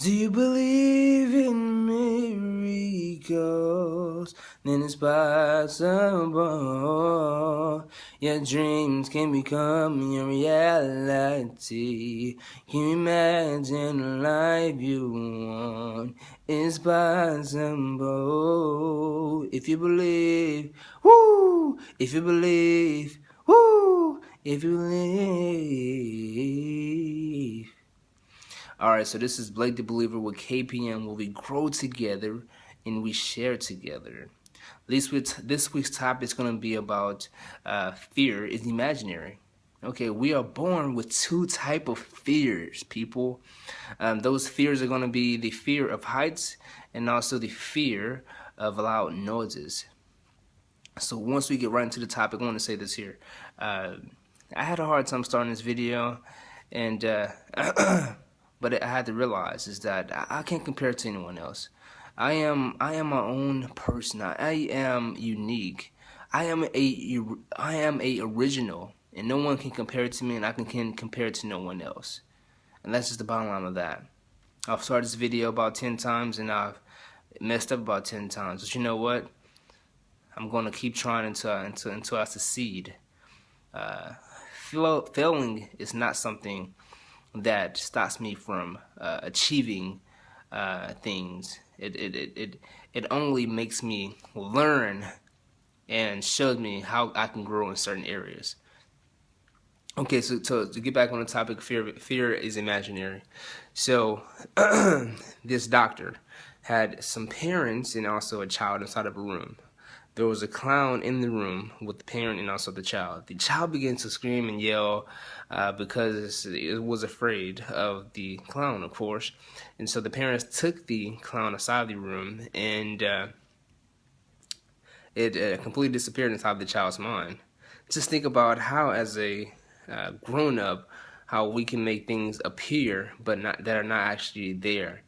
Do you believe in miracles? Then it's possible. Your dreams can become your reality. Can you imagine the life you want? It's possible. If you believe, woo! If you believe, woo! If you believe. Alright, so this is Blake the Believer with KPM, where we grow together and we share together. This week's topic is going to be about fear is imaginary. Okay, we are born with two type of fears, people. Those fears are going to be the fear of heights and also the fear of loud noises. So once we get right into the topic, I want to say this here. I had a hard time starting this video, and but I had to realize is that I can't compare to anyone else. I am my own person. I am unique. I am a original, and no one can compare it to me, and I can compare it to no one else. And that's just the bottom line of that. I've started this video about 10 times, and I've messed up about 10 times. But you know what? I'm going to keep trying until I succeed. Failing is not something that stops me from achieving things. It only makes me learn and shows me how I can grow in certain areas. Okay, so to get back on the topic, fear is imaginary. So this doctor had some parents and also a child inside of a room. There was a clown in the room with the parent and also the child. The child began to scream and yell because it was afraid of the clown, of course. And so the parents took the clown outside the room, and it completely disappeared inside the child's mind. Just think about how, as a grown-up, how we can make things appear but not that are not actually there.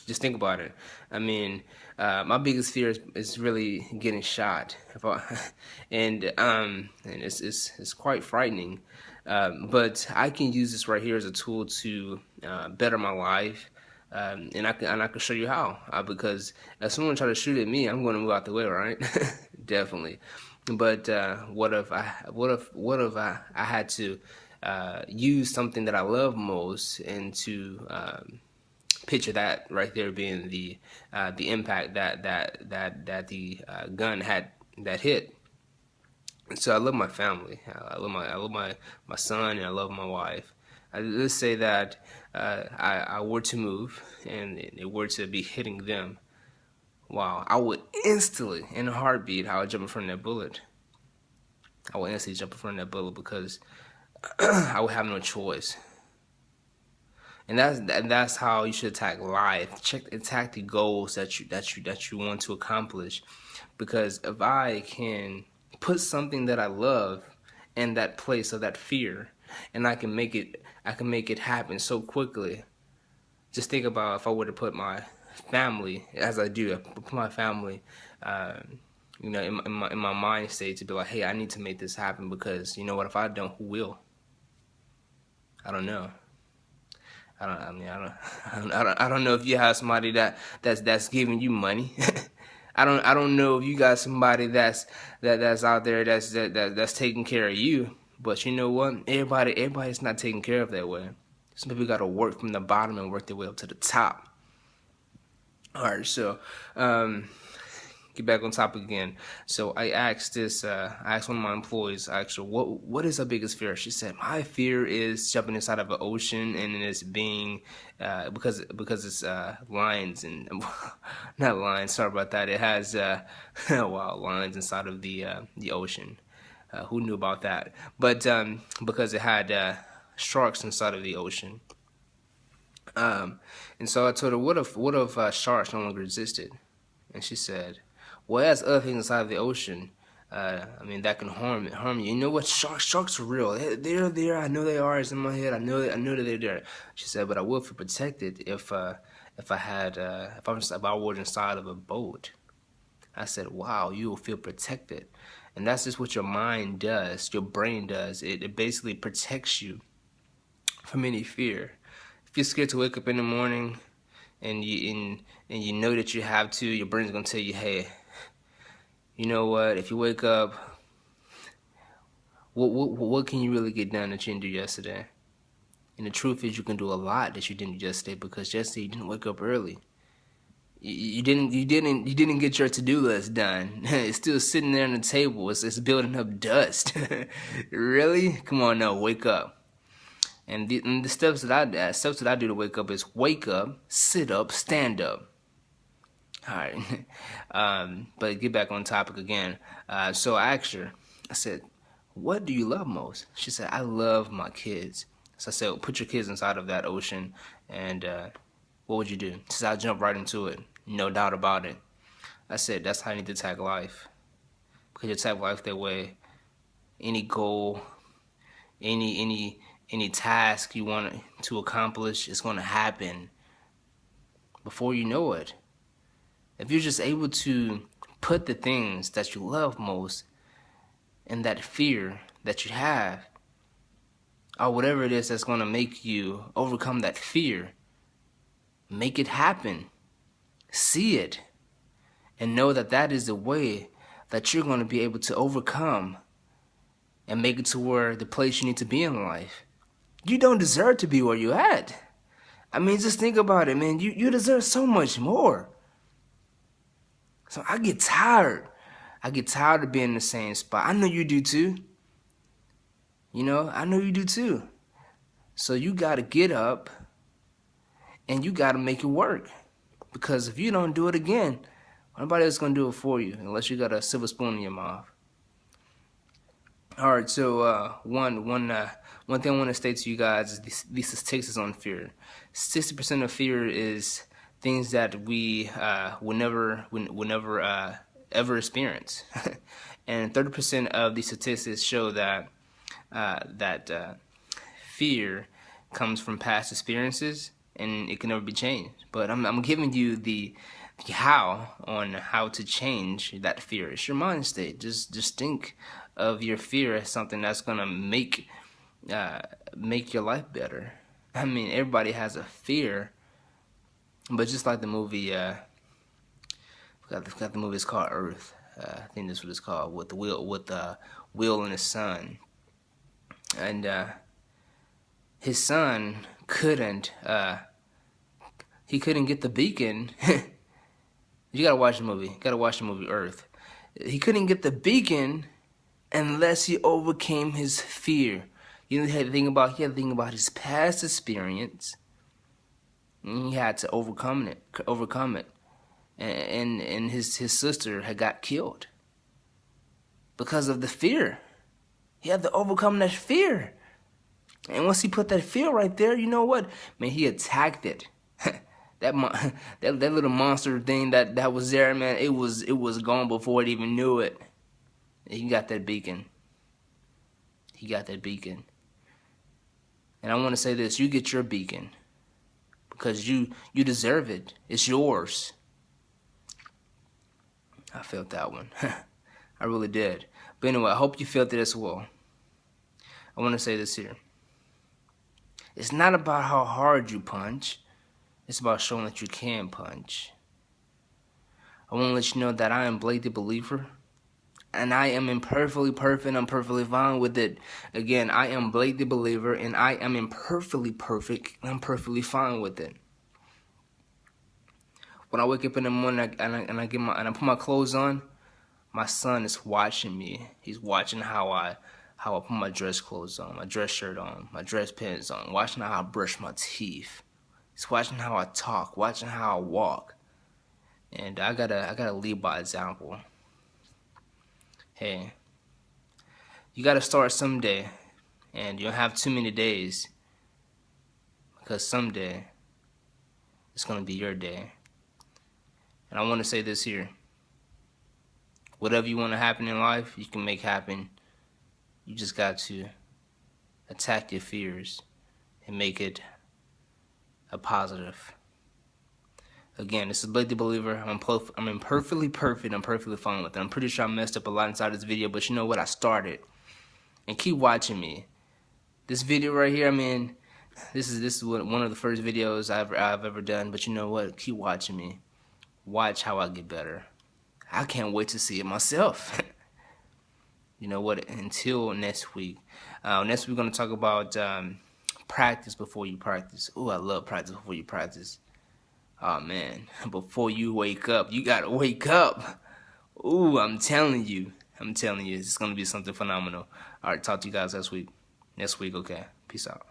Just think about it. I mean, my biggest fear is really getting shot, and it's quite frightening. But I can use this right here as a tool to better my life, and I can show you how. Because if someone try to shoot at me, I'm going to move out the way, right? Definitely. But what if I had to use something that I love most and to picture that right there being the impact that the gun had that hit. So I love my family. I love my son, and I love my wife. Let's say that I were to move and it were to be hitting them. Wow, I would instantly, in a heartbeat, I would jump in front of that bullet. I would instantly jump in front of that bullet because I would have no choice. And that's how you should attack life. Attack the goals that you want to accomplish. Because if I can put something that I love in that place of that fear, and I can make it happen so quickly. Just think about if I were to put my family, as I do, I put my family, in my mind state to be like, hey, I need to make this happen, because you know what? If I don't, who will? I don't know. I don't know if you have somebody that's giving you money. I don't know if you got somebody that's out there that's taking care of you. But you know what? Everybody's not taken care of that way. Some people got to work from the bottom and work their way up to the top. All right, so get back on topic again. So I asked one of my employees, I asked her, what is her biggest fear? She said, my fear is jumping inside of an ocean and it's being, because it's lions and, not lions, sorry about that. It has, wow, lions inside of the ocean. Who knew about that? But because it had sharks inside of the ocean. And so I told her, what if sharks no longer existed? And she said, well, as other things inside of the ocean, I mean, that can harm you. You know what? Sharks are real. They're there. I know they are. It's in my head. I know that they're there. She said, but I would feel protected if I were inside of a boat. I said, wow, you will feel protected. And that's just what your mind does. Your brain does. It basically protects you from any fear. If you're scared to wake up in the morning and you know that you have to, your brain's gonna tell you, hey, you know what? If you wake up, what can you really get done that you didn't do yesterday? And the truth is, you can do a lot that you didn't do yesterday because yesterday you didn't wake up early. You didn't get your to-do list done. It's still sitting there on the table. It's building up dust. Really? Come on, no, wake up. And the steps that I do to wake up is wake up, sit up, stand up. All right. But get back on topic again. So I asked her. I said, "What do you love most?" She said, "I love my kids." So I said, well, "Put your kids inside of that ocean, and what would you do?" She said, "I'll jump right into it, no doubt about it." I said, "That's how you need to attack life, because you attack life that way. Any goal, any task you want to accomplish is going to happen before you know it. If you're just able to put the things that you love most in that fear that you have, or whatever it is that's going to make you overcome that fear, make it happen. See it. And know that that is the way that you're going to be able to overcome and make it to where the place you need to be in life. You don't deserve to be where you're at. I mean, just think about it, man. You deserve so much more. So I get tired. I get tired of being in the same spot. I know you do too. You know, I know you do too. So you got to get up and you got to make it work. Because if you don't do it again, nobody else is going to do it for you unless you got a silver spoon in your mouth. All right, so one thing I want to state to you guys is these statistics on fear. 60% of fear is things that we will never ever experience, and 30% of these statistics show that fear comes from past experiences and it can never be changed. But I'm giving you the how on how to change that fear. It's your mind state. Just think of your fear as something that's gonna make your life better. I mean, everybody has a fear, but just like the movie, forgot the movie. It's called Earth. I think that's what it's called, with Will and his son, and his son couldn't get the beacon. You gotta watch the movie. You gotta watch the movie Earth. He couldn't get the beacon unless he overcame his fear. You know, he had to think about his past experience, and he had to overcome it. And his sister had got killed because of the fear. He had to overcome that fear. And once he put that fear right there, you know what? Man, he attacked it. that little monster thing that was there, man, it was gone before it even knew it. He got that beacon. He got that beacon. And I want to say this, you get your beacon. Because you deserve it. It's yours. I felt that one. I really did. But anyway, I hope you felt it as well. I want to say this here. It's not about how hard you punch. It's about showing that you can punch. I want to let you know that I am Blake the Believer. And I am imperfectly perfect. I'm perfectly fine with it. Again, I am Blake the Believer. And I am imperfectly perfect. And I'm perfectly fine with it. When I wake up in the morning and I put my clothes on, my son is watching me. He's watching how I put my dress clothes on, my dress shirt on, my dress pants on, watching how I brush my teeth. He's watching how I talk, watching how I walk. And I gotta lead by example. Hey, you gotta start someday, and you don't have too many days, because someday it's gonna be your day. And I want to say this here. Whatever you want to happen in life, you can make happen. You just got to attack your fears and make it a positive. Again, this is Blake the Believer. I'm imperfectly perfect. I'm perfectly fine with it. I'm pretty sure I messed up a lot inside this video, but you know what? I started. And keep watching me. This video right here, I mean, This is one of the first videos I've ever done. But you know what? Keep watching me. Watch how I get better. I can't wait to see it myself. You know what? Until next week. Next week we're gonna talk about practice before you practice. Ooh, I love practice before you practice. Oh man, before you wake up, you gotta wake up. Ooh, I'm telling you, it's gonna be something phenomenal. All right, talk to you guys next week. Okay, peace out.